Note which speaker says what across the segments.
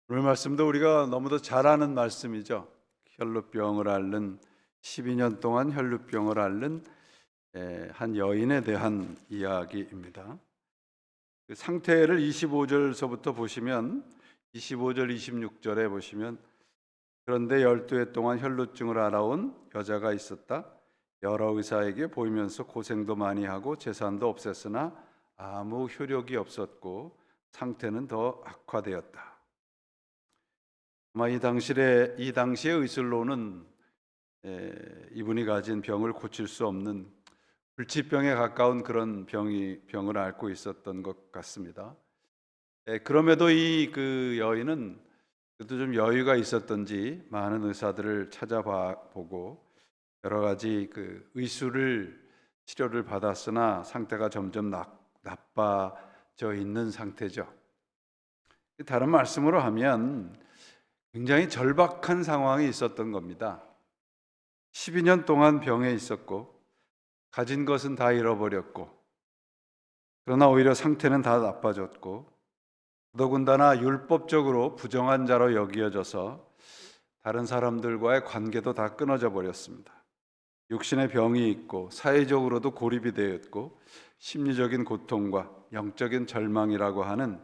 Speaker 1: 오늘 말씀도 우리가 너무도 잘 아는 말씀이죠. 혈루병을 앓는 12년 동안 혈루병을 앓는 한 여인에 대한 이야기입니다. 그 상태를 25절서부터 보시면 25절 26절에 보시면 그런데 12해 동안 혈루증을 앓아온 여자가 있었다. 여러 의사에게 보이면서 고생도 많이 하고 재산도 없앴으나 아무 효력이 없었고 상태는 더 악화되었다. 아마 이 당시의 의술로는 이분이 가진 병을 고칠 수 없는 불치병에 가까운 그런 병을 앓고 있었던 것 같습니다. 그럼에도 이 그 여인은 그래도 좀 여유가 있었던지 많은 의사들을 찾아보고 여러 가지 그 치료를 받았으나 상태가 점점 나빠져 있는 상태죠. 다른 말씀으로 하면 굉장히 절박한 상황이 있었던 겁니다. 12년 동안 병에 있었고 가진 것은 다 잃어버렸고 그러나 오히려 상태는 다 나빠졌고 더군다나 율법적으로 부정한 자로 여겨져서 다른 사람들과의 관계도 다 끊어져 버렸습니다. 육신의 병이 있고 사회적으로도 고립이 되었고 심리적인 고통과 영적인 절망이라고 하는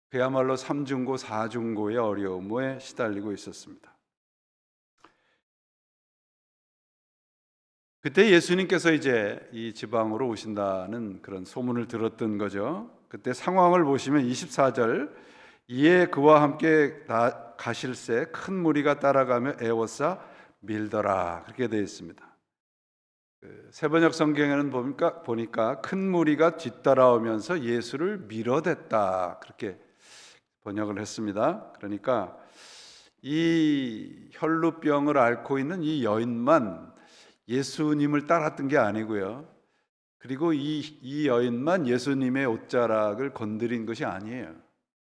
Speaker 1: 그야말로 삼중고 사중고의 어려움에 시달리고 있었습니다. 그때 예수님께서 이제 이 지방으로 오신다는 그런 소문을 들었던 거죠. 그때 상황을 보시면 24절 이에 그와 함께 가실새 큰 무리가 따라가며 애워싸 밀더라 그렇게 되어 있습니다. 세번역 성경에는 보니까 큰 무리가 뒤따라오면서 예수를 밀어댔다 그렇게 번역을 했습니다. 그러니까 이 혈루병을 앓고 있는 이 여인만 예수님을 따랐던 게 아니고요. 그리고 이 여인만 예수님의 옷자락을 건드린 것이 아니에요.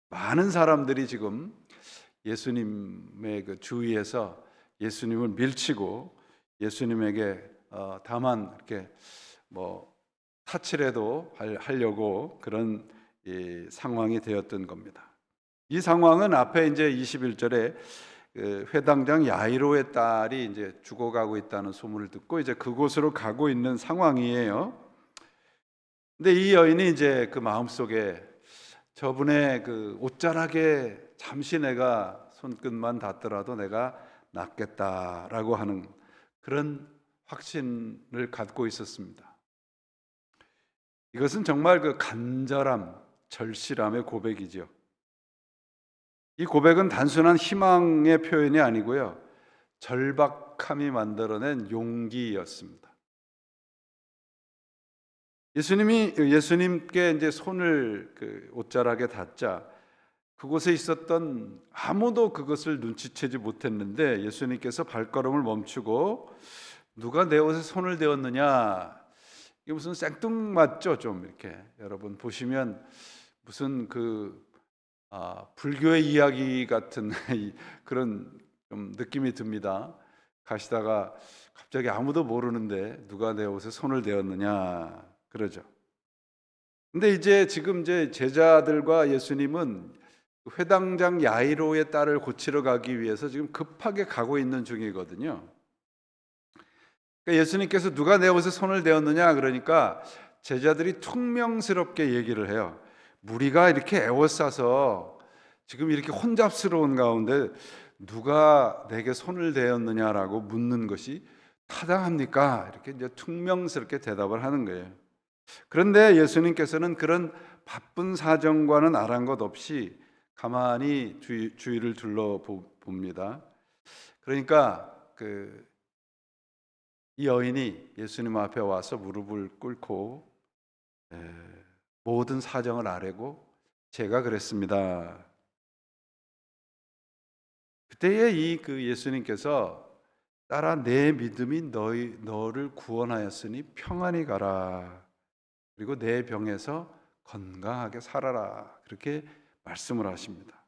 Speaker 1: 많은 사람들이 지금 예수님의 그 주위에서 예수님을 밀치고 예수님에게 다만 이렇게 뭐 타치라도 하려고 그런 상황이 되었던 겁니다. 이 상황은 앞에 이제 21절에 그 회당장 야이로의 딸이 이제 죽어가고 있다는 소문을 듣고 이제 그곳으로 가고 있는 상황이에요. 근데 이 여인이 이제 그 마음속에 저분의 그 옷자락에 잠시 내가 손끝만 닿더라도 내가 낫겠다라고 하는 그런 확신을 갖고 있었습니다. 이것은 정말 그 간절함, 절실함의 고백이죠. 이 고백은 단순한 희망의 표현이 아니고요. 절박함이 만들어낸 용기였습니다. 예수님께 이제 손을 그 옷자락에 닿자 그곳에 있었던 아무도 그것을 눈치채지 못했는데 예수님께서 발걸음을 멈추고 누가 내 옷에 손을 대었느냐? 이게 무슨 생뚱맞죠? 좀 이렇게 여러분 보시면 무슨 불교의 이야기 같은 그런 좀 느낌이 듭니다. 가시다가 갑자기 아무도 모르는데 누가 내 옷에 손을 대었느냐 그러죠. 근데 지금 이제 제자들과 예수님은 회당장 야이로의 딸을 고치러 가기 위해서 지금 급하게 가고 있는 중이거든요. 그러니까 예수님께서 누가 내 옷에 손을 대었느냐 그러니까 제자들이 퉁명스럽게 얘기를 해요. 무리가 이렇게 애워싸서 지금 이렇게 혼잡스러운 가운데 누가 내게 손을 대었느냐라고 묻는 것이 타당합니까? 이렇게 이제 퉁명스럽게 대답을 하는 거예요. 그런데 예수님께서는 그런 바쁜 사정과는 아랑곳 없이 가만히 주위를 둘러봅니다. 그러니까 이 여인이 예수님 앞에 와서 무릎을 꿇고 모든 사정을 아뢰고 제가 그랬습니다. 그때에 예수님께서 딸아 내 믿음이 너를 구원하였으니 평안히 가라. 그리고 내 병에서 건강하게 살아라. 그렇게 말씀을 하십니다.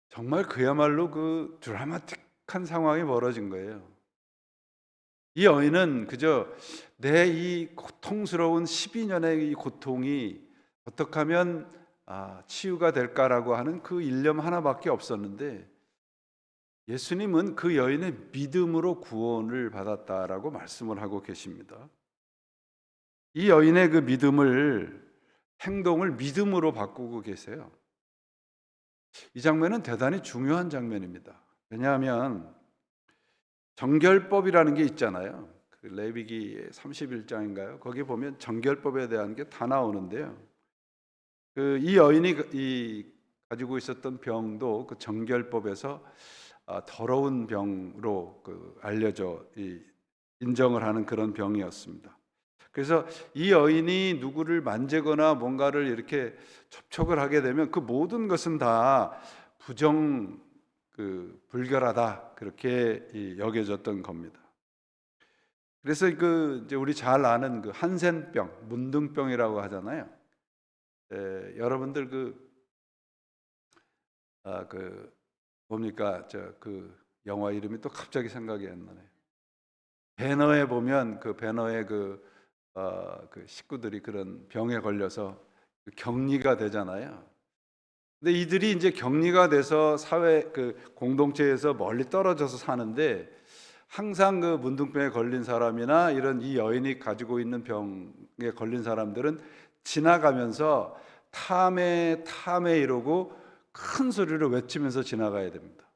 Speaker 1: 정말 그야말로 그 드라마틱한 상황이 벌어진 거예요. 이 여인은 그저 내 이 고통스러운 12년의 이 고통이 어떻게 하면 치유가 될까라고 하는 그 일념 하나밖에 없었는데, 예수님은 그 여인의 믿음으로 구원을 받았다라고 말씀을 하고 계십니다. 이 여인의 그 행동을 믿음으로 바꾸고 계세요. 이 장면은 대단히 중요한 장면입니다. 왜냐하면 정결법이라는 게 있잖아요. 그 레위기 31장인가요? 거기 보면 정결법에 대한 게 다 나오는데요. 이 여인이 가지고 있었던 병도 그 정결법에서 더러운 병으로 알려져 인정을 하는 그런 병이었습니다. 그래서 이 여인이 누구를 만지거나 뭔가를 이렇게 접촉을 하게 되면 그 모든 것은 다 불결하다, 그렇게 여겨졌던 겁니다. 그래서 이제 우리 잘 아는 그 한센병, 문둥병이라고 하잖아요. 여러분들 뭡니까? 그 영화 이름이 또 갑자기 생각이 안 나네요. 배너에 보면 그 배너에 그 식구들이 그런 병에 걸려서 격리가 되잖아요. 근데 이들이 이제 격리가 돼서 사회 공동체에서 멀리 떨어져서 사는데, 항상 그 문둥병에 걸린 사람이나 이 여인이 가지고 있는 병에 걸린 사람들은 지나가면서 탐해 이러고 큰 소리로 외치면서 지나가야 됩니다.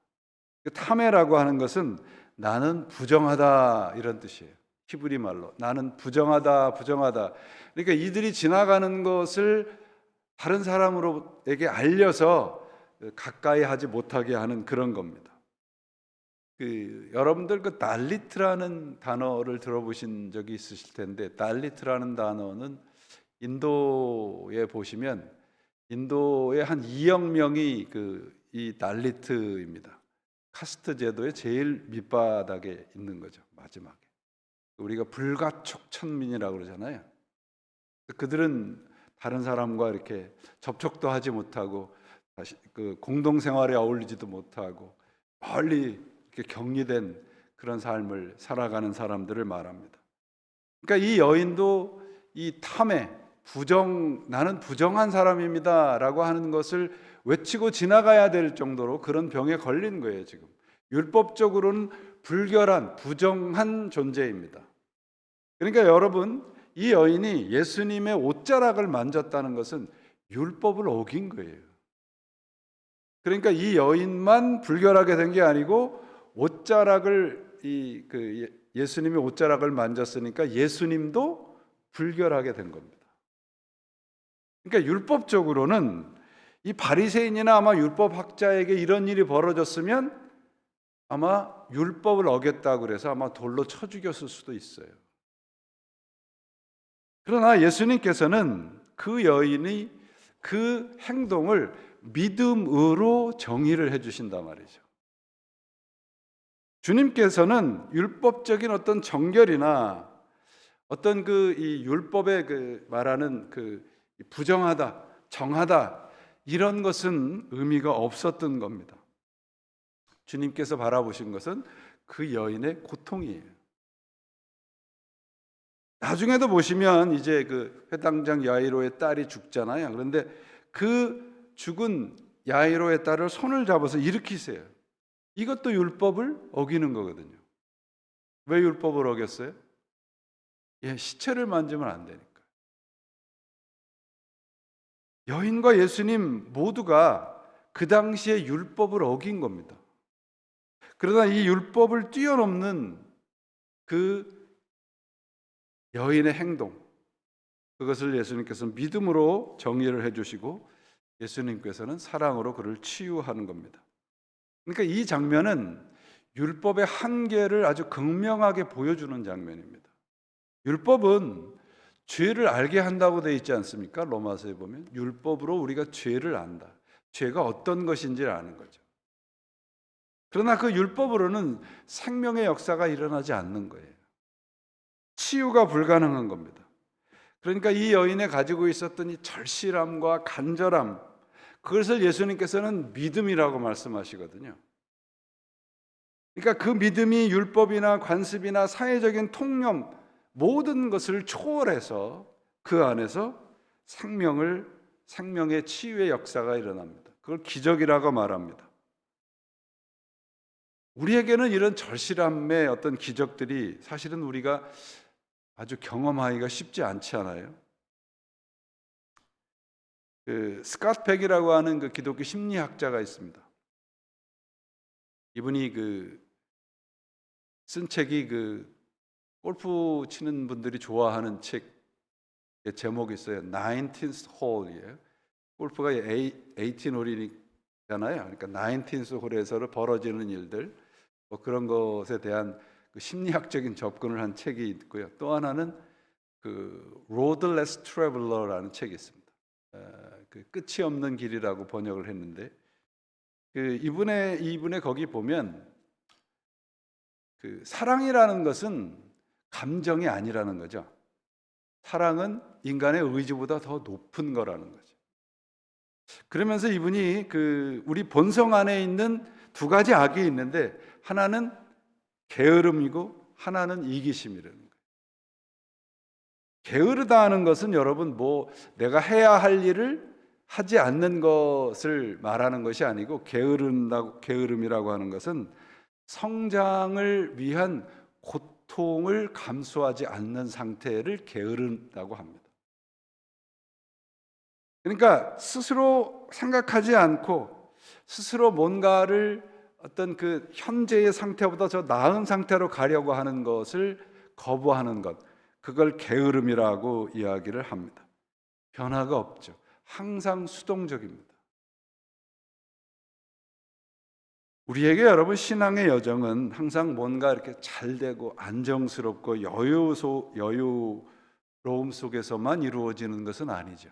Speaker 1: 탐해라고 하는 것은 나는 부정하다, 이런 뜻이에요. 히브리 말로 나는 부정하다. 그러니까 이들이 지나가는 것을 다른 사람에게 알려서 가까이 하지 못하게 하는 그런 겁니다. 여러분들 달리트라는 단어를 들어보신 적이 있으실 텐데, 달리트라는 단어는 인도에 보시면 인도의 한 2억 명이 이 달리트입니다. 카스트 제도의 제일 밑바닥에 있는 거죠. 마지막에 우리가 불가촉천민이라고 그러잖아요. 그들은 다른 사람과 이렇게 접촉도 하지 못하고 다시 공동생활에 어울리지도 못하고 멀리 이렇게 격리된 그런 삶을 살아가는 사람들을 말합니다. 그러니까 이 여인도 이 탐해, 나는 부정한 사람입니다라고 하는 것을 외치고 지나가야 될 정도로 그런 병에 걸린 거예요. 지금 율법적으로는 불결한, 부정한 존재입니다. 그러니까 여러분, 이 여인이 예수님의 옷자락을 만졌다는 것은 율법을 어긴 거예요. 그러니까 이 여인만 불결하게 된 게 아니고, 예수님의 옷자락을 만졌으니까 예수님도 불결하게 된 겁니다. 그러니까 율법적으로는 이 바리새인이나 아마 율법학자에게 이런 일이 벌어졌으면 아마 율법을 어겼다고 그래서 아마 돌로 쳐 죽였을 수도 있어요. 그러나 예수님께서는 그 여인이 그 행동을 믿음으로 정의를 해주신단 말이죠. 주님께서는 율법적인 어떤 정결이나 어떤 이 율법에 말하는 부정하다, 정하다, 이런 것은 의미가 없었던 겁니다. 주님께서 바라보신 것은 그 여인의 고통이에요. 나중에도 보시면 이제 회당장 야이로의 딸이 죽잖아요. 그런데 그 죽은 야이로의 딸을 손을 잡아서 일으키세요. 이것도 율법을 어기는 거거든요. 왜 율법을 어겼어요? 시체를 만지면 안 되니까. 여인과 예수님 모두가 그 당시에 율법을 어긴 겁니다. 그러나 이 율법을 뛰어넘는 그 여인의 행동, 그것을 예수님께서는 믿음으로 정의를 해주시고 예수님께서는 사랑으로 그를 치유하는 겁니다. 그러니까 이 장면은 율법의 한계를 아주 극명하게 보여주는 장면입니다. 율법은 죄를 알게 한다고 되어 있지 않습니까? 로마서에 보면 율법으로 우리가 죄를 안다. 죄가 어떤 것인지를 아는 거죠. 그러나 그 율법으로는 생명의 역사가 일어나지 않는 거예요. 치유가 불가능한 겁니다. 그러니까 이 여인이 가지고 있었던 이 절실함과 간절함, 그것을 예수님께서는 믿음이라고 말씀하시거든요. 그러니까 그 믿음이 율법이나 관습이나 사회적인 통념 모든 것을 초월해서 그 안에서 생명을 생명의 치유의 역사가 일어납니다. 그걸 기적이라고 말합니다. 우리에게는 이런 절실함의 어떤 기적들이 사실은 우리가 아주 경험하기가 쉽지 않지 않아요? 스캇 팩이라고 하는 그 기독교 심리학자가 있습니다. 이분이 쓴 책이 골프 치는 분들이 좋아하는 책 제목이 있어요. 19th 홀이에요. 골프가 18홀이잖아요. 그러니까 19th 홀에서 벌어지는 일들, 뭐 그런 것에 대한 심리학적인 접근을 한 책이 있고요. 또 하나는 Roadless Traveler라는 책이 있습니다. 끝이 없는 길이라고 번역을 했는데, 이분의 거기 보면 사랑이라는 것은 감정이 아니라는 거죠. 사랑은 인간의 의지보다 더 높은 거라는 거죠. 그러면서 이분이 우리 본성 안에 있는 두 가지 악이 있는데, 하나는 게으름이고 하나는 이기심이라는 거예요. 게으르다 하는 것은 여러분 내가 해야 할 일을 하지 않는 것을 말하는 것이 아니고, 게으름이라고 하는 것은 성장을 위한 고통을 감수하지 않는 상태를 게으른다고 합니다. 그러니까 스스로 생각하지 않고 스스로 뭔가를 어떤 현재의 상태보다 더 나은 상태로 가려고 하는 것을 거부하는 것, 그걸 게으름이라고 이야기를 합니다. 변화가 없죠. 항상 수동적입니다. 우리에게 여러분, 신앙의 여정은 항상 뭔가 이렇게 잘 되고 안정스럽고 여유로움 속에서만 이루어지는 것은 아니죠.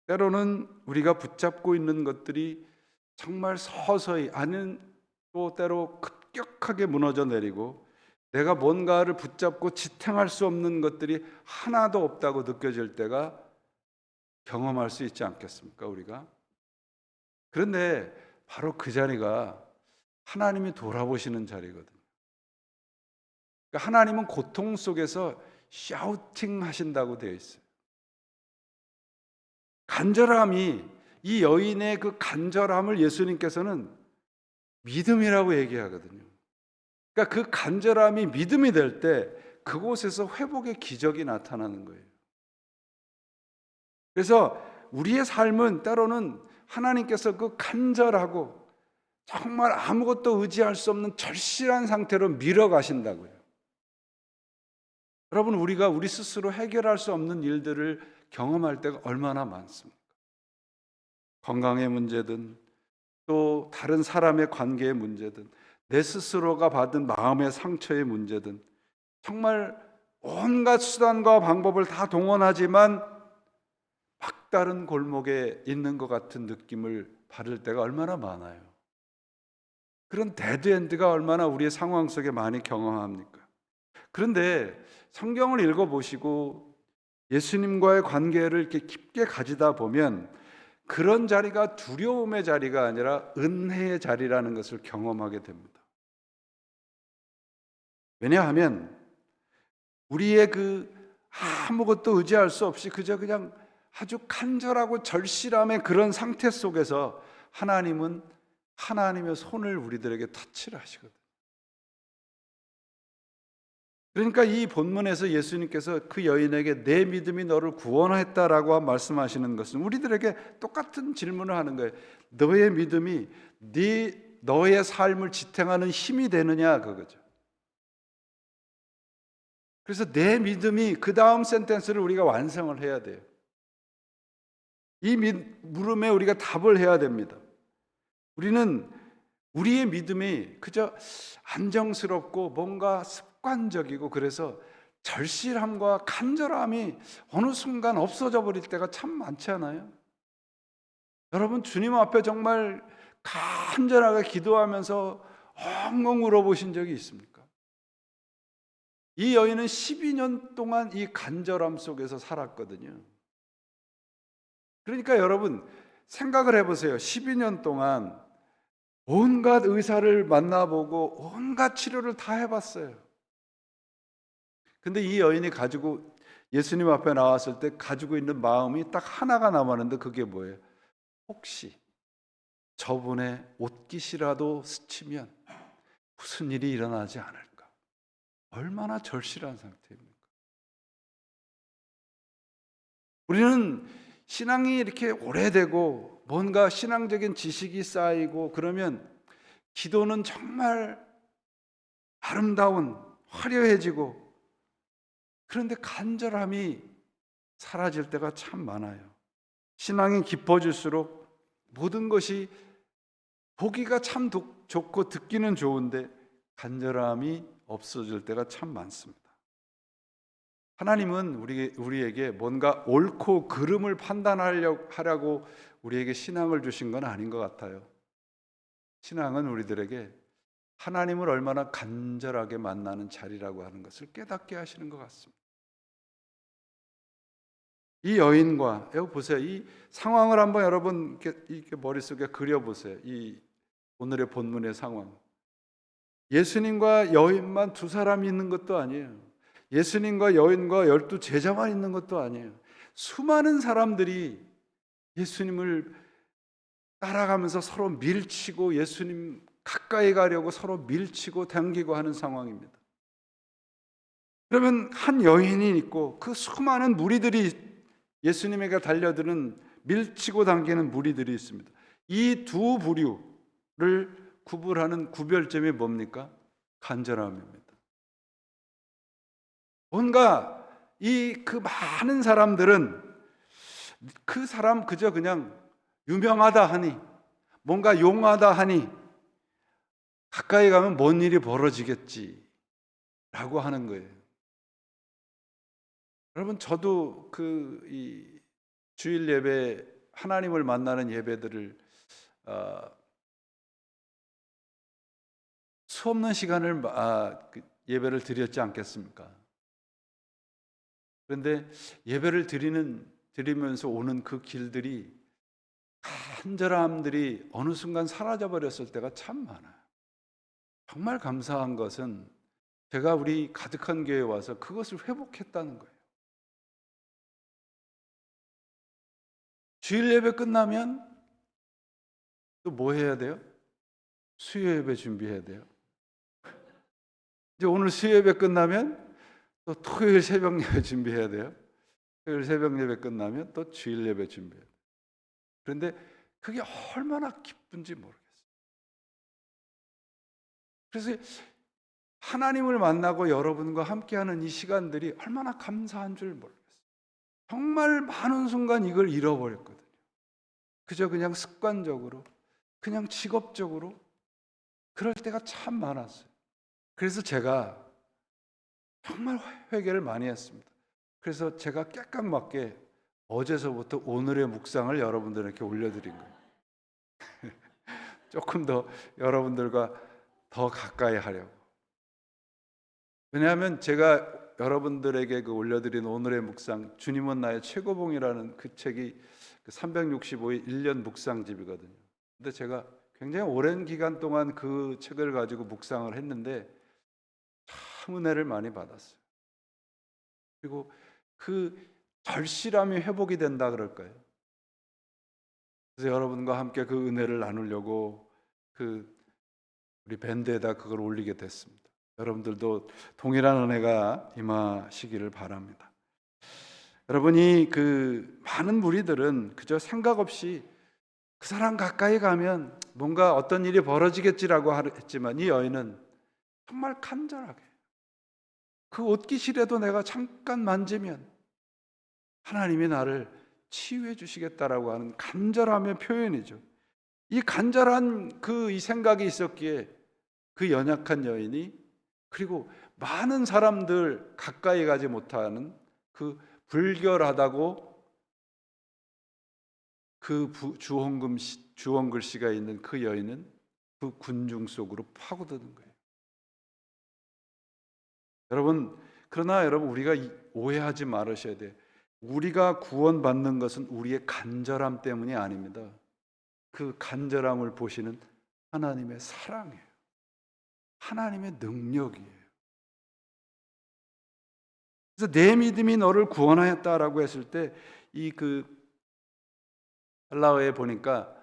Speaker 1: 때로는 우리가 붙잡고 있는 것들이 정말 서서히, 아닌 또 때로 급격하게 무너져 내리고, 내가 뭔가를 붙잡고 지탱할 수 없는 것들이 하나도 없다고 느껴질 때가 경험할 수 있지 않겠습니까, 우리가? 그런데 바로 그 자리가 하나님이 돌아보시는 자리거든요. 그러니까 하나님은 고통 속에서 샤우팅 하신다고 되어 있어요. 간절함이, 이 여인의 그 간절함을 예수님께서는 믿음이라고 얘기하거든요. 그러니까 그 간절함이 믿음이 될 때 그곳에서 회복의 기적이 나타나는 거예요. 그래서 우리의 삶은 때로는 하나님께서 간절하고 정말 아무것도 의지할 수 없는 절실한 상태로 밀어가신다고요. 여러분, 우리가 우리 스스로 해결할 수 없는 일들을 경험할 때가 얼마나 많습니까? 건강의 문제든 또 다른 사람의 관계의 문제든 내 스스로가 받은 마음의 상처의 문제든 정말 온갖 수단과 방법을 다 동원하지만 막다른 골목에 있는 것 같은 느낌을 받을 때가 얼마나 많아요. 그런 데드엔드가 얼마나 우리의 상황 속에 많이 경험합니까? 그런데 성경을 읽어보시고 예수님과의 관계를 이렇게 깊게 가지다 보면 그런 자리가 두려움의 자리가 아니라 은혜의 자리라는 것을 경험하게 됩니다. 왜냐하면 우리의 아무것도 의지할 수 없이 그냥 아주 간절하고 절실함의 그런 상태 속에서 하나님은 하나님의 손을 우리들에게 터치를 하시거든요. 그러니까 이 본문에서 예수님께서 그 여인에게 내 믿음이 너를 구원했다라고 말씀하시는 것은 우리들에게 똑같은 질문을 하는 거예요. 너의 믿음이 너의 삶을 지탱하는 힘이 되느냐, 그거죠. 그래서 내 믿음이, 그 다음 센텐스를 우리가 완성을 해야 돼요. 이 물음에 우리가 답을 해야 됩니다. 우리는 우리의 믿음이 그저 안정스럽고 뭔가 습관적이고, 그래서 절실함과 간절함이 어느 순간 없어져 버릴 때가 참 많지 않아요? 여러분, 주님 앞에 정말 간절하게 기도하면서 엉엉 울어보신 적이 있습니까? 이 여인은 12년 동안 이 간절함 속에서 살았거든요. 그러니까 여러분, 생각을 해보세요. 12년 동안 온갖 의사를 만나보고 온갖 치료를 다 해봤어요. 근데 이 여인이 가지고 예수님 앞에 나왔을 때 가지고 있는 마음이 딱 하나가 남았는데 그게 뭐예요? 혹시 저분의 옷깃이라도 스치면 무슨 일이 일어나지 않을까? 얼마나 절실한 상태입니까? 우리는 신앙이 이렇게 오래되고 뭔가 신앙적인 지식이 쌓이고 그러면 기도는 정말 아름다운 화려해지고, 그런데 간절함이 사라질 때가 참 많아요. 신앙이 깊어질수록 모든 것이 보기가 참 좋고 듣기는 좋은데 간절함이 없어질 때가 참 많습니다. 하나님은 우리에게 뭔가 옳고 그름을 판단하려고 우리에게 신앙을 주신 건 아닌 것 같아요. 신앙은 우리들에게 하나님을 얼마나 간절하게 만나는 자리라고 하는 것을 깨닫게 하시는 것 같습니다. 이 여인과, 여기 보세요. 이 상황을 한번 여러분 이렇게 머릿속에 그려보세요. 이 오늘의 본문의 상황. 예수님과 여인만 두 사람이 있는 것도 아니에요. 예수님과 여인과 12 제자만 있는 것도 아니에요. 수많은 사람들이 예수님을 따라가면서 서로 밀치고 예수님 가까이 가려고 서로 밀치고 당기고 하는 상황입니다. 그러면 한 여인이 있고 그 수많은 무리들이 예수님에게 달려드는 밀치고 당기는 무리들이 있습니다. 이 두 부류를 구분하는 구별점이 뭡니까? 간절함입니다. 뭔가 그 많은 사람들은 그 사람 그저 그냥 유명하다 하니, 뭔가 용하다 하니 가까이 가면 뭔 일이 벌어지겠지 라고 하는 거예요. 여러분, 저도 이 주일 예배, 하나님을 만나는 예배들을 수없는 시간을 예배를 드렸지 않겠습니까? 그런데 예배를 드리면서 오는 그 길들이, 간절함들이 어느 순간 사라져 버렸을 때가 참 많아요. 정말 감사한 것은 제가 우리 가득한 교회에 와서 그것을 회복했다는 거예요. 주일 예배 끝나면 또 뭐 해야 돼요? 수요 예배 준비해야 돼요. 이제 오늘 수요 예배 끝나면 또 토요일 새벽 예배 준비해야 돼요. 토요일 새벽 예배 끝나면 또 주일 예배 준비해야 돼요. 그런데 그게 얼마나 기쁜지 모르겠어요. 그래서 하나님을 만나고 여러분과 함께하는 이 시간들이 얼마나 감사한 줄 모르겠어요. 정말 많은 순간 이걸 잃어버렸거든요. 그저 그냥 습관적으로, 그냥 직업적으로 그럴 때가 참 많았어요. 그래서 제가 정말 회개를 많이 했습니다. 그래서 제가 깨끗맞게 어제서부터 오늘의 묵상을 여러분들에게 올려드린 거예요. 조금 더 여러분들과 더 가까이 하려고. 왜냐하면 제가 여러분들에게 올려드린 오늘의 묵상, 주님은 나의 최고봉이라는 그 책이 365일 1년 묵상집이거든요. 근데 제가 굉장히 오랜 기간 동안 그 책을 가지고 묵상을 했는데 참 은혜를 많이 받았어요. 그리고 그 절실함이 회복이 된다 그럴까요? 그래서 여러분과 함께 그 은혜를 나누려고 우리 밴드에다 그걸 올리게 됐습니다. 여러분들도 동일한 은혜가 임하시기를 바랍니다. 여러분이 많은 무리들은 그저 생각 없이 그 사람 가까이 가면 뭔가 어떤 일이 벌어지겠지라고 했지만 이 여인은 정말 간절하게 그 옷깃이라도 내가 잠깐 만지면 하나님이 나를 치유해 주시겠다라고 하는 간절함의 표현이죠. 이 간절한 이 생각이 있었기에 그 연약한 여인이, 그리고 많은 사람들 가까이 가지 못하는 그 불결하다고 주홍글씨가 있는 그 여인은 그 군중 속으로 파고드는 거예요. 그러나 여러분, 우리가 오해하지 말으셔야 돼요. 우리가 구원받는 것은 우리의 간절함 때문이 아닙니다. 그 간절함을 보시는 하나님의 사랑이에요. 하나님의 능력이에요. 그래서 내 믿음이 너를 구원하였다라고 했을 때 이 헬라어에 보니까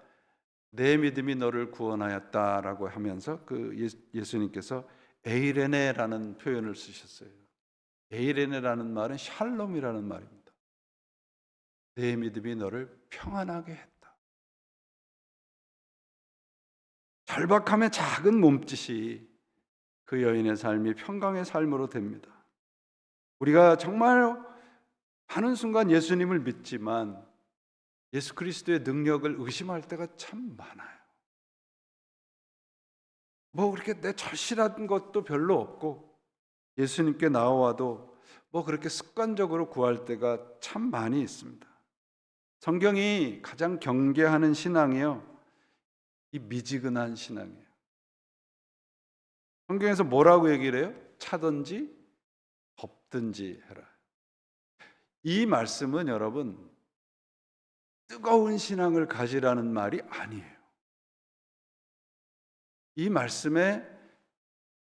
Speaker 1: 내 믿음이 너를 구원하였다라고 하면서 예수님께서 에이레네라는 표현을 쓰셨어요. 에이레네라는 말은 샬롬이라는 말입니다. 내 믿음이 너를 평안하게 했다. 절박함의 작은 몸짓이 그 여인의 삶이 평강의 삶으로 됩니다. 우리가 정말 하는 순간 예수님을 믿지만 예수 그리스도의 능력을 의심할 때가 참 많아요. 뭐 그렇게 내 절실한 것도 별로 없고 예수님께 나와도 뭐 그렇게 습관적으로 구할 때가 참 많이 있습니다. 성경이 가장 경계하는 신앙이요, 이 미지근한 신앙이에요. 성경에서 뭐라고 얘기를 해요? 차든지 덥든지 해라. 이 말씀은 여러분 뜨거운 신앙을 가지라는 말이 아니에요. 이 말씀의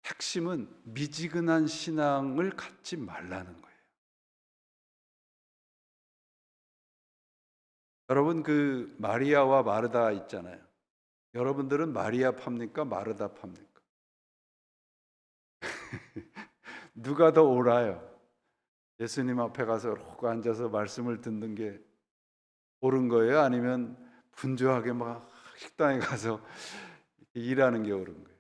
Speaker 1: 핵심은 미지근한 신앙을 갖지 말라는 거예요. 여러분 마리아와 마르다 있잖아요. 여러분들은 마리아 팝니까? 마르다 팝니까? 누가 더 옳아요? 예수님 앞에 가서 록 앉아서 말씀을 듣는 게 옳은 거예요? 아니면 분주하게 막 식당에 가서 일하는 게 옳은 거예요?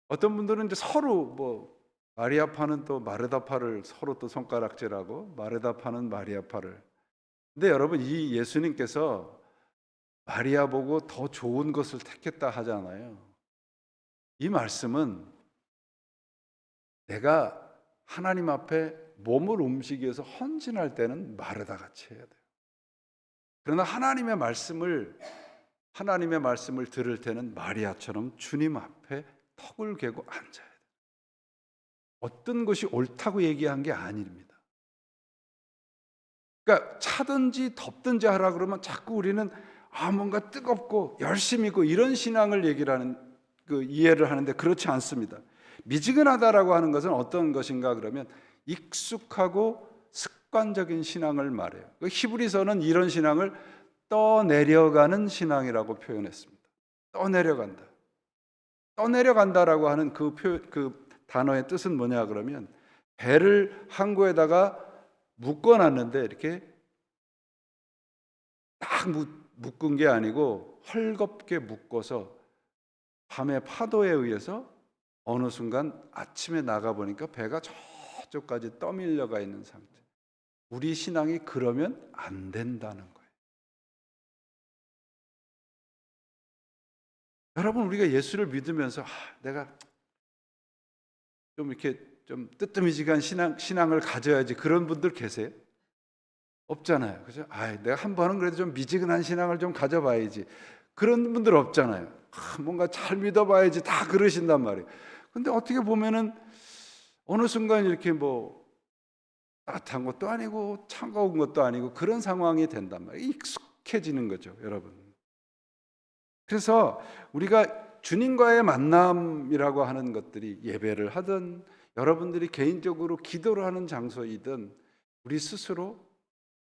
Speaker 1: 어떤 분들은 이제 서로 뭐 마리아파는 또 마르다파를 서로 또 손가락질하고 마르다파는 마리아파를. 근데 여러분 이 예수님께서 마리아 보고 더 좋은 것을 택했다 하잖아요. 이 말씀은 내가 하나님 앞에 몸을 움직여서 헌신할 때는 마르다 같이 해야 돼요. 그러나 하나님의 말씀을 들을 때는 마리아처럼 주님 앞에 턱을 괴고 앉아야 돼요. 어떤 것이 옳다고 얘기한 게 아닙니다. 그러니까 차든지 덥든지 하라 그러면 자꾸 우리는 뭔가 뜨겁고 열심히 있고 이런 신앙을 이해를 하는데 그렇지 않습니다. 미지근하다라고 하는 것은 어떤 것인가 그러면 익숙하고 습관적인 신앙을 말해요. 히브리서는 이런 신앙을 떠내려가는 신앙이라고 표현했습니다. 떠내려간다. 떠내려간다라고 하는 그 단어의 뜻은 뭐냐 그러면 배를 항구에다가 묶어놨는데 이렇게 딱 묶은 게 아니고 헐겁게 묶어서 밤의 파도에 의해서 어느 순간 아침에 나가보니까 배가 저쪽까지 떠밀려가 있는 상태. 우리 신앙이 그러면 안 된다는 거예요. 여러분 우리가 예수를 믿으면서 내가 좀 이렇게 좀 뜨뜻미지근한 신앙을 가져야지 그런 분들 계세요? 없잖아요. 그죠? 내가 한 번은 그래도 좀 미지근한 신앙을 좀 가져봐야지. 그런 분들 없잖아요. 뭔가 잘 믿어봐야지 다 그러신단 말이에요. 근데 어떻게 보면은 어느 순간 이렇게 뭐 따뜻한 것도 아니고 차가운 것도 아니고 그런 상황이 된단 말이에요. 익숙해지는 거죠, 여러분. 그래서 우리가 주님과의 만남이라고 하는 것들이 예배를 하든 여러분들이 개인적으로 기도를 하는 장소이든 우리 스스로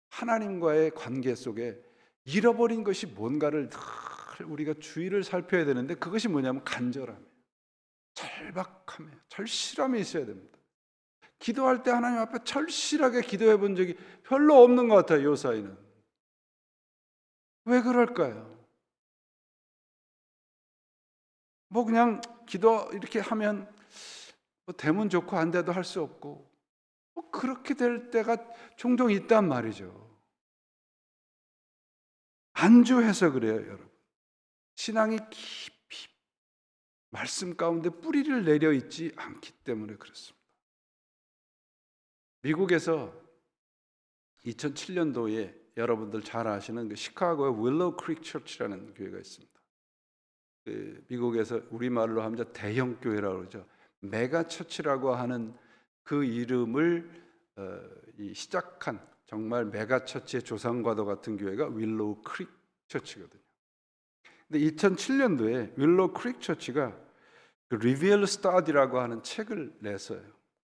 Speaker 1: 하나님과의 관계 속에 잃어버린 것이 뭔가를 늘 우리가 주의를 살펴야 되는데 그것이 뭐냐면 간절함이에요. 절박함이에요. 절실함이 있어야 됩니다. 기도할 때 하나님 앞에 절실하게 기도해 본 적이 별로 없는 것 같아요. 이 사이는. 왜 그럴까요? 뭐 그냥 기도 이렇게 하면 뭐 되면 좋고 안 돼도 할 수 없고 뭐 그렇게 될 때가 종종 있단 말이죠. 안주해서 그래요, 여러분. 신앙이 깊이 말씀 가운데 뿌리를 내려 있지 않기 때문에 그렇습니다. 미국에서 2007년도에 여러분들 잘 아시는 시카고의 윌로우 크릭 처치라는 교회가 있습니다. 미국에서 우리말로 하면 대형 교회라고 그러죠. 메가 처치라고 하는 그 이름을 시작한 정말 메가 처치의 조상과도 같은 교회가 윌로우 크릭 처치거든요. 근데 2007년도에 윌로우 크릭 처치가 리비얼 스타디라고 하는 책을 냈어요.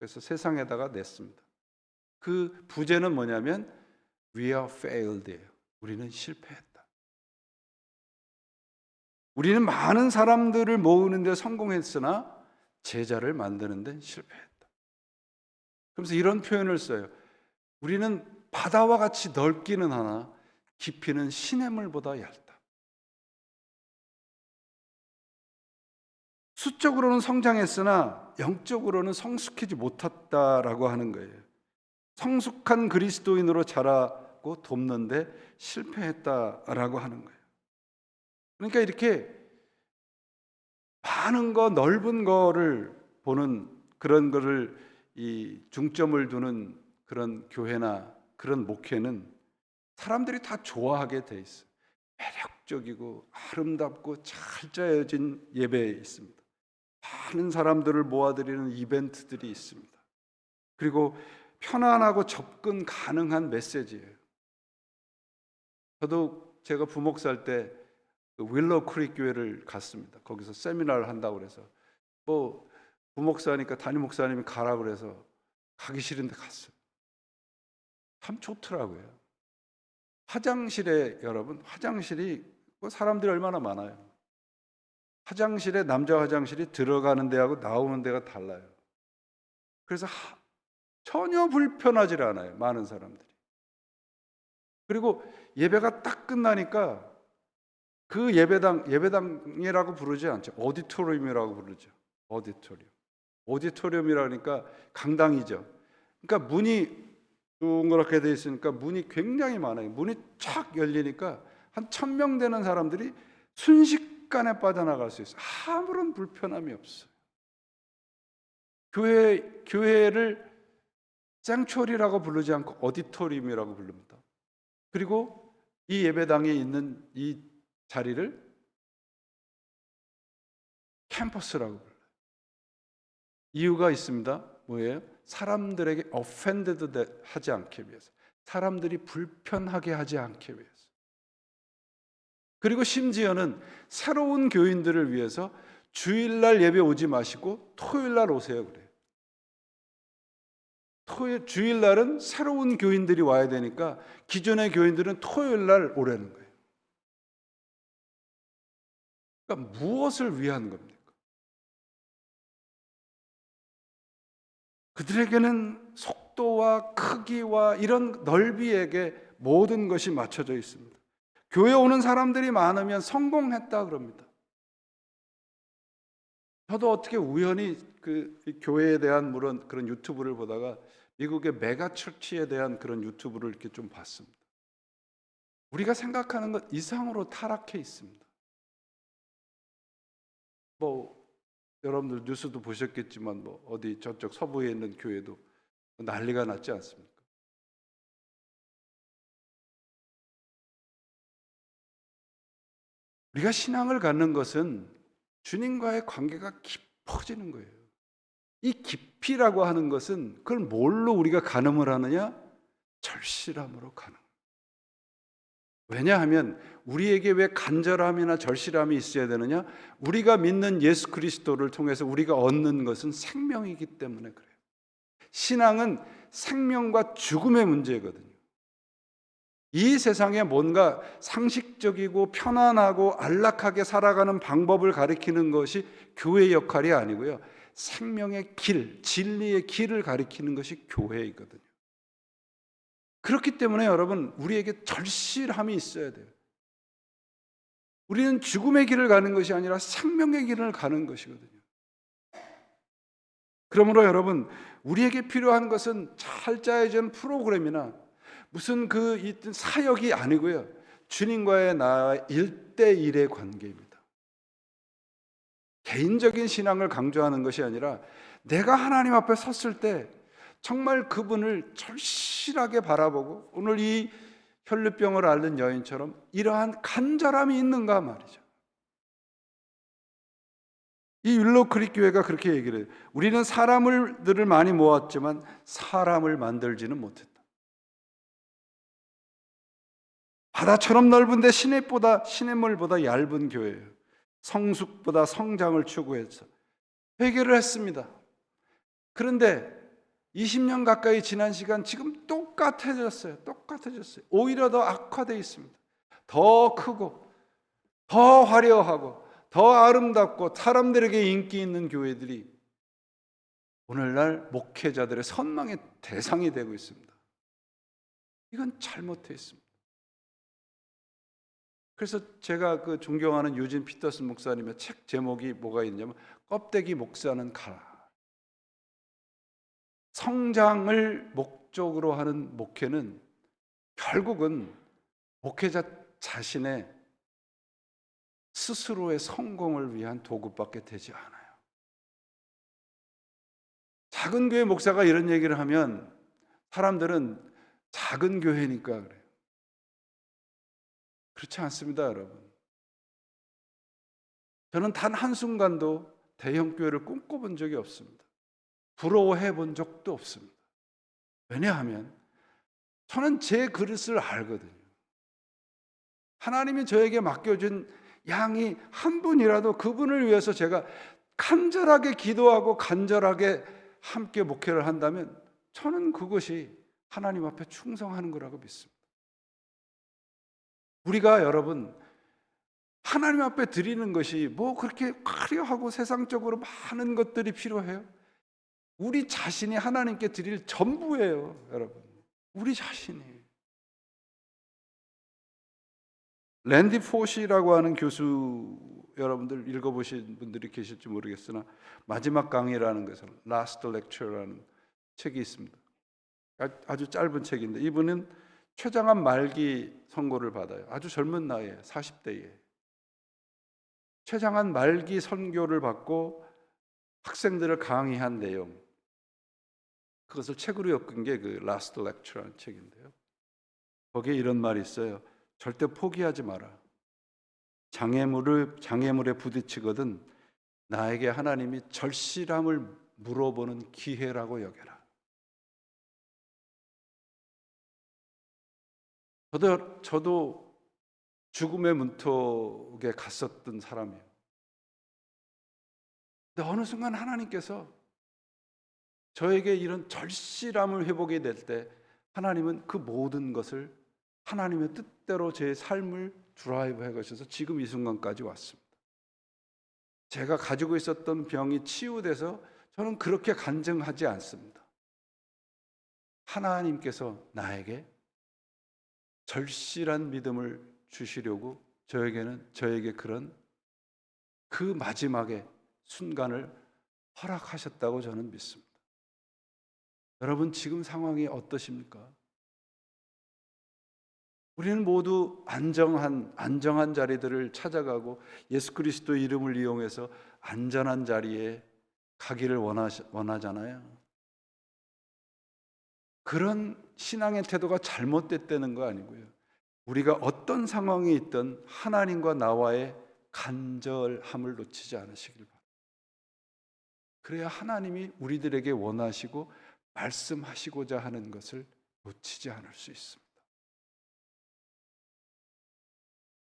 Speaker 1: 그래서 세상에다가 냈습니다. 그 부제는 뭐냐면 We are failed예요. 우리는 실패했다. 우리는 많은 사람들을 모으는 데 성공했으나 제자를 만드는 데 실패했다. 그래서 이런 표현을 써요. 우리는 바다와 같이 넓기는 하나 깊이는 시냇물보다 얇다. 수적으로는 성장했으나 영적으로는 성숙하지 못했다라고 하는 거예요. 성숙한 그리스도인으로 자라고 돕는데 실패했다라고 하는 거예요. 그러니까 이렇게 많은 거, 넓은 거를 보는 그런 거를 이 중점을 두는 그런 교회나 그런 목회는 사람들이 다 좋아하게 돼 있어요. 매력적이고 아름답고 잘 짜여진 예배에 있습니다. 많은 사람들을 모아드리는 이벤트들이 있습니다. 그리고 편안하고 접근 가능한 메시지예요. 저도 제가 부목사일 때 윌로우 크릭 교회를 갔습니다. 거기서 세미나를 한다고 그래서 뭐 부목사니까 담임 목사님이 가라 그래서 가기 싫은데 갔어요. 참 좋더라고요. 화장실에 여러분, 화장실이 뭐 사람들이 얼마나 많아요. 화장실에 남자 화장실이 들어가는 데하고 나오는 데가 달라요. 그래서 전혀 불편하지 않아요. 많은 사람들이. 그리고 예배가 딱 끝나니까 그 예배당이라고 부르지 않죠. 오디토리움이라고 부르죠. 오디토리움이라니까 강당이죠. 그러니까 문이 동그랗게 돼 있으니까 문이 굉장히 많아요. 문이 쫙 열리니까 한 1,000명 되는 사람들이 순식간에 빠져나갈 수 있어요. 아무런 불편함이 없어요. 교회를 생츄어리라고 부르지 않고 오디토리움이라고 부릅니다. 그리고 이 예배당에 있는 이 자리를 캠퍼스라고 불러요. 이유가 있습니다. 뭐예요? 사람들에게 offended 하지 않기 위해서, 사람들이 불편하게 하지 않기 위해서. 그리고 심지어는 새로운 교인들을 위해서 주일날 예배 오지 마시고 토요일날 오세요 그래요. 주일날은 새로운 교인들이 와야 되니까 기존의 교인들은 토요일날 오라는 거예요. 그러니까 무엇을 위한 겁니까? 그들에게는 속도와 크기와 이런 넓이에게 모든 것이 맞춰져 있습니다. 교회 오는 사람들이 많으면 성공했다 그럽니다. 저도 어떻게 우연히 그 교회에 대한 그런 유튜브를 보다가 미국의 메가처치에 대한 그런 유튜브를 이렇게 좀 봤습니다. 우리가 생각하는 것 이상으로 타락해 있습니다. 뭐 여러분들 뉴스도 보셨겠지만 뭐 어디 저쪽 서부에 있는 교회도 난리가 났지 않습니까? 우리가 신앙을 갖는 것은 주님과의 관계가 깊어지는 거예요. 이 깊이라고 하는 것은 그걸 뭘로 우리가 가늠을 하느냐? 절실함으로 가늠. 왜냐하면 우리에게 왜 간절함이나 절실함이 있어야 되느냐? 우리가 믿는 예수 그리스도를 통해서 우리가 얻는 것은 생명이기 때문에 그래요. 신앙은 생명과 죽음의 문제거든요. 이 세상에 뭔가 상식적이고 편안하고 안락하게 살아가는 방법을 가리키는 것이 교회의 역할이 아니고요. 생명의 길, 진리의 길을 가리키는 것이 교회이거든요. 그렇기 때문에 여러분, 우리에게 절실함이 있어야 돼요. 우리는 죽음의 길을 가는 것이 아니라 생명의 길을 가는 것이거든요. 그러므로 여러분, 우리에게 필요한 것은 잘 짜여진 프로그램이나 무슨 그 사역이 아니고요. 주님과의 나의 1대1의 관계입니다. 개인적인 신앙을 강조하는 것이 아니라 내가 하나님 앞에 섰을 때 정말 그분을 절실하게 바라보고 오늘 이 혈루병을 앓는 여인처럼 이러한 간절함이 있는가 말이죠. 이 윌로우 크릭 교회가 그렇게 얘기를 해요. 우리는 사람들을 많이 모았지만 사람을 만들지는 못했다. 바다처럼 넓은데 시냇물보다 얇은 교회예요. 성숙보다 성장을 추구해서 회개를 했습니다. 그런데 20년 가까이 지난 시간 지금 똑같아졌어요. 오히려 더 악화되어 있습니다. 더 크고 더 화려하고 더 아름답고 사람들에게 인기 있는 교회들이 오늘날 목회자들의 선망의 대상이 되고 있습니다. 이건 잘못되어 있습니다. 그래서 제가 그 존경하는 유진 피터슨 목사님의 책 제목이 뭐가 있냐면 껍데기 목사는 가라. 성장을 목적으로 하는 목회는 결국은 목회자 자신의 스스로의 성공을 위한 도구밖에 되지 않아요. 작은 교회 목사가 이런 얘기를 하면 사람들은 작은 교회니까 그래요. 그렇지 않습니다, 여러분. 저는 단 한순간도 대형 교회를 꿈꿔본 적이 없습니다. 부러워해 본 적도 없습니다. 왜냐하면 저는 제 그릇을 알거든요. 하나님이 저에게 맡겨준 양이 한 분이라도 그분을 위해서 제가 간절하게 기도하고 간절하게 함께 목회를 한다면 저는 그것이 하나님 앞에 충성하는 거라고 믿습니다. 우리가 여러분 하나님 앞에 드리는 것이 뭐 그렇게 화려하고 세상적으로 많은 것들이 필요해요? 우리 자신이 하나님께 드릴 전부예요, 여러분. 우리 자신이. 랜디 포시라고 하는 교수, 여러분들 읽어보신 분들이 계실지 모르겠으나 마지막 강의라는 것을 Last Lecture라는 책이 있습니다. 아주 짧은 책인데 이분은 최장암 말기 선고를 받아요. 아주 젊은 나이에 40대에 최장암 말기 선교를 받고 학생들을 강의한 내용, 그것을 책으로 엮은 게 그 Last Lecture라는 책인데요. 거기에 이런 말이 있어요. 절대 포기하지 마라. 장애물에 부딪히거든 나에게 하나님이 절실함을 물어보는 기회라고 여겨라. 저도 죽음의 문턱에 갔었던 사람이에요. 근데 어느 순간 하나님께서 저에게 이런 절실함을 회복이 될 때 하나님은 그 모든 것을 하나님의 뜻대로 제 삶을 드라이브해 가셔서 지금 이 순간까지 왔습니다. 제가 가지고 있었던 병이 치유돼서 저는 그렇게 간증하지 않습니다. 하나님께서 나에게 절실한 믿음을 주시려고 저에게 그런 그 마지막의 순간을 허락하셨다고 저는 믿습니다. 여러분 지금 상황이 어떠십니까? 우리는 모두 안정한 자리들을 찾아가고 예수 그리스도의 이름을 이용해서 안전한 자리에 가기를 원하잖아요. 그런 신앙의 태도가 잘못됐다는 거 아니고요. 우리가 어떤 상황에 있든 하나님과 나와의 간절함을 놓치지 않으시길 바랍니다. 그래야 하나님이 우리들에게 원하시고 말씀하시고자 하는 것을 놓치지 않을 수 있습니다.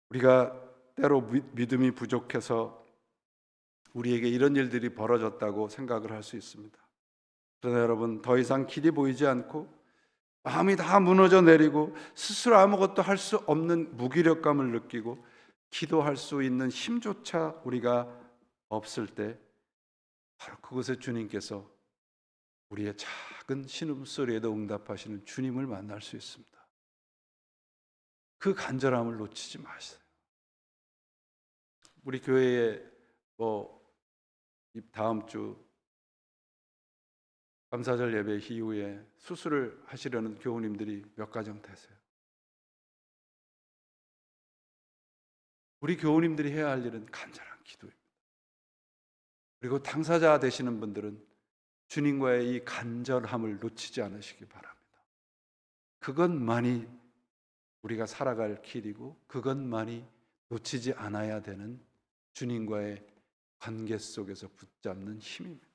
Speaker 1: 우리가 때로 믿음이 부족해서 우리에게 이런 일들이 벌어졌다고 생각을 할 수 있습니다. 그러나 여러분 더 이상 길이 보이지 않고 마음이 다 무너져 내리고 스스로 아무것도 할 수 없는 무기력감을 느끼고 기도할 수 있는 힘조차 우리가 없을 때 바로 그곳에 주님께서 우리의 작은 신음소리에도 응답하시는 주님을 만날 수 있습니다. 그 간절함을 놓치지 마세요. 우리 교회에 다음 주 감사절 예배 이후에 수술을 하시려는 교우님들이 몇 가정 되세요. 우리 교우님들이 해야 할 일은 간절한 기도입니다. 그리고 당사자 되시는 분들은 주님과의 이 간절함을 놓치지 않으시기 바랍니다. 그것만이 우리가 살아갈 길이고 그것만이 놓치지 않아야 되는 주님과의 관계 속에서 붙잡는 힘입니다.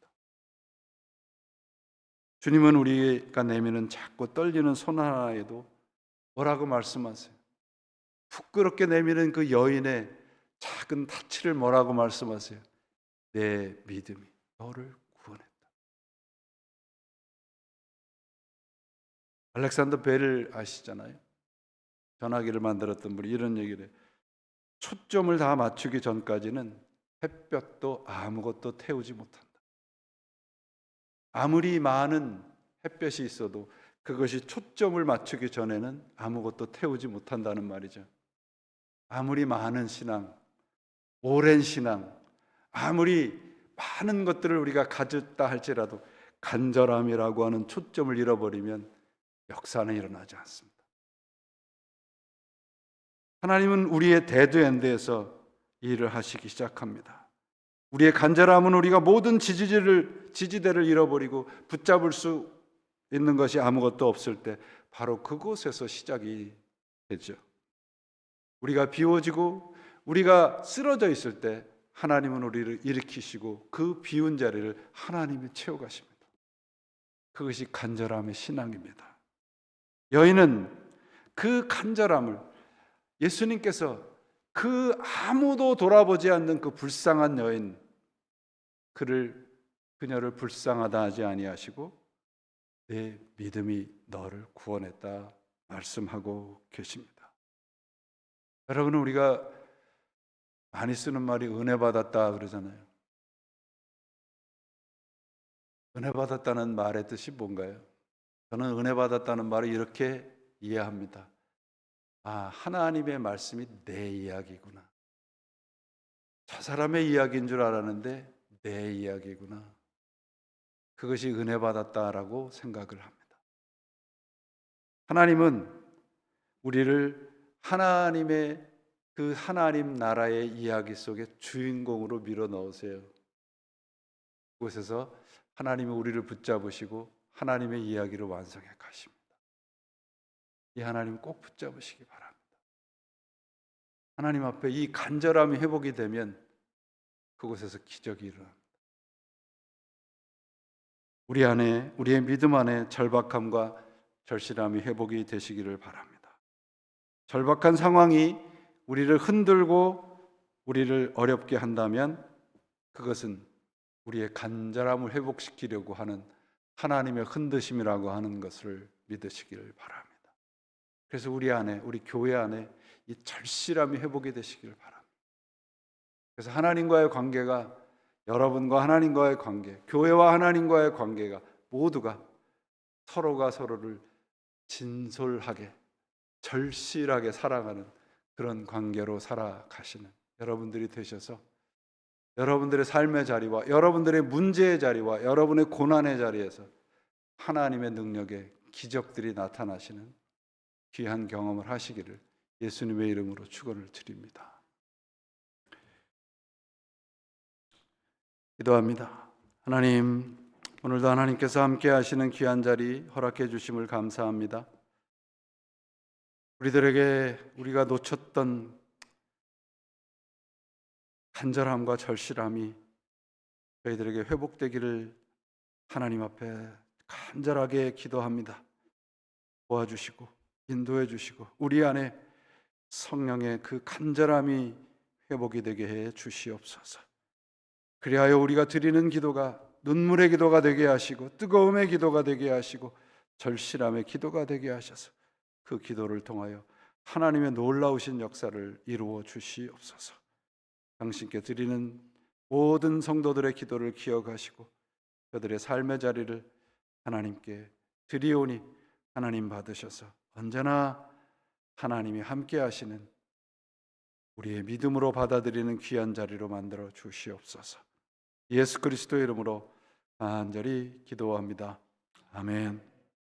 Speaker 1: 주님은 우리가 내미는 작고 떨리는 손 하나에도 뭐라고 말씀하세요? 부끄럽게 내미는 그 여인의 작은 타치를 뭐라고 말씀하세요? 내 믿음이 너를 구원했다. 알렉산더 벨 아시잖아요. 전화기를 만들었던 분이 이런 얘기를 해요. 초점을 다 맞추기 전까지는 햇볕도 아무것도 태우지 못한다. 아무리 많은 햇볕이 있어도 그것이 초점을 맞추기 전에는 아무것도 태우지 못한다는 말이죠. 아무리 많은 신앙, 오랜 신앙, 아무리 많은 것들을 우리가 가졌다 할지라도 간절함이라고 하는 초점을 잃어버리면 역사는 일어나지 않습니다. 하나님은 우리의 데드엔드에서 일을 하시기 시작합니다. 우리의 간절함은 우리가 모든 지지대를 잃어버리고 붙잡을 수 있는 것이 아무것도 없을 때 바로 그곳에서 시작이 되죠. 우리가 비워지고 우리가 쓰러져 있을 때 하나님은 우리를 일으키시고 그 비운 자리를 하나님이 채워가십니다. 그것이 간절함의 신앙입니다. 여인은 그 간절함을 예수님께서 그 아무도 돌아보지 않는 그 불쌍한 여인, 그녀를 불쌍하다 하지 아니하시고 내 믿음이 너를 구원했다 말씀하고 계십니다. 여러분, 우리가 많이 쓰는 말이 은혜 받았다 그러잖아요. 은혜 받았다는 말의 뜻이 뭔가요? 저는 은혜 받았다는 말을 이렇게 이해합니다. 하나님의 말씀이 내 이야기구나. 저 사람의 이야기인 줄 알았는데 내 이야기구나. 그것이 은혜 받았다라고 생각을 합니다. 하나님은 우리를 하나님의 그 하나님 나라의 이야기 속에 주인공으로 밀어 넣으세요. 그곳에서 하나님이 우리를 붙잡으시고 하나님의 이야기를 완성해 가십니다. 이 하나님 꼭 붙잡으시기 바랍니다. 하나님 앞에 이 간절함이 회복이 되면 그곳에서 기적이 일어납니다. 우리 안에, 우리의 믿음 안에 절박함과 절실함이 회복이 되시기를 바랍니다. 절박한 상황이 우리를 흔들고 우리를 어렵게 한다면 그것은 우리의 간절함을 회복시키려고 하는 하나님의 흔드심이라고 하는 것을 믿으시기를 바랍니다. 그래서 우리 안에, 우리 교회 안에 이 절실함이 회복이 되시기를 바랍니다. 그래서 하나님과의 관계가, 여러분과 하나님과의 관계, 교회와 하나님과의 관계가 모두가 서로가 서로를 진솔하게, 절실하게 사랑하는 그런 관계로 살아가시는 여러분들이 되셔서 여러분들의 삶의 자리와 여러분들의 문제의 자리와 여러분의 고난의 자리에서 하나님의 능력의 기적들이 나타나시는 귀한 경험을 하시기를 예수님의 이름으로 축원을 드립니다. 기도합니다. 하나님, 오늘도 하나님께서 함께 하시는 귀한 자리 허락해 주심을 감사합니다. 우리들에게 우리가 놓쳤던 간절함과 절실함이 저희들에게 회복되기를 하나님 앞에 간절하게 기도합니다. 도와주시고 인도해 주시고 우리 안에 성령의 그 간절함이 회복이 되게 해 주시옵소서. 그리하여 우리가 드리는 기도가 눈물의 기도가 되게 하시고 뜨거움의 기도가 되게 하시고 절실함의 기도가 되게 하셔서 그 기도를 통하여 하나님의 놀라우신 역사를 이루어 주시옵소서. 당신께 드리는 모든 성도들의 기도를 기억하시고 그들의 삶의 자리를 하나님께 드리오니 하나님 받으셔서 언제나 하나님이 함께 하시는 우리의 믿음으로 받아들이는 귀한 자리로 만들어 주시옵소서. 예수 그리스도의 이름으로 간절히 기도합니다. 아멘.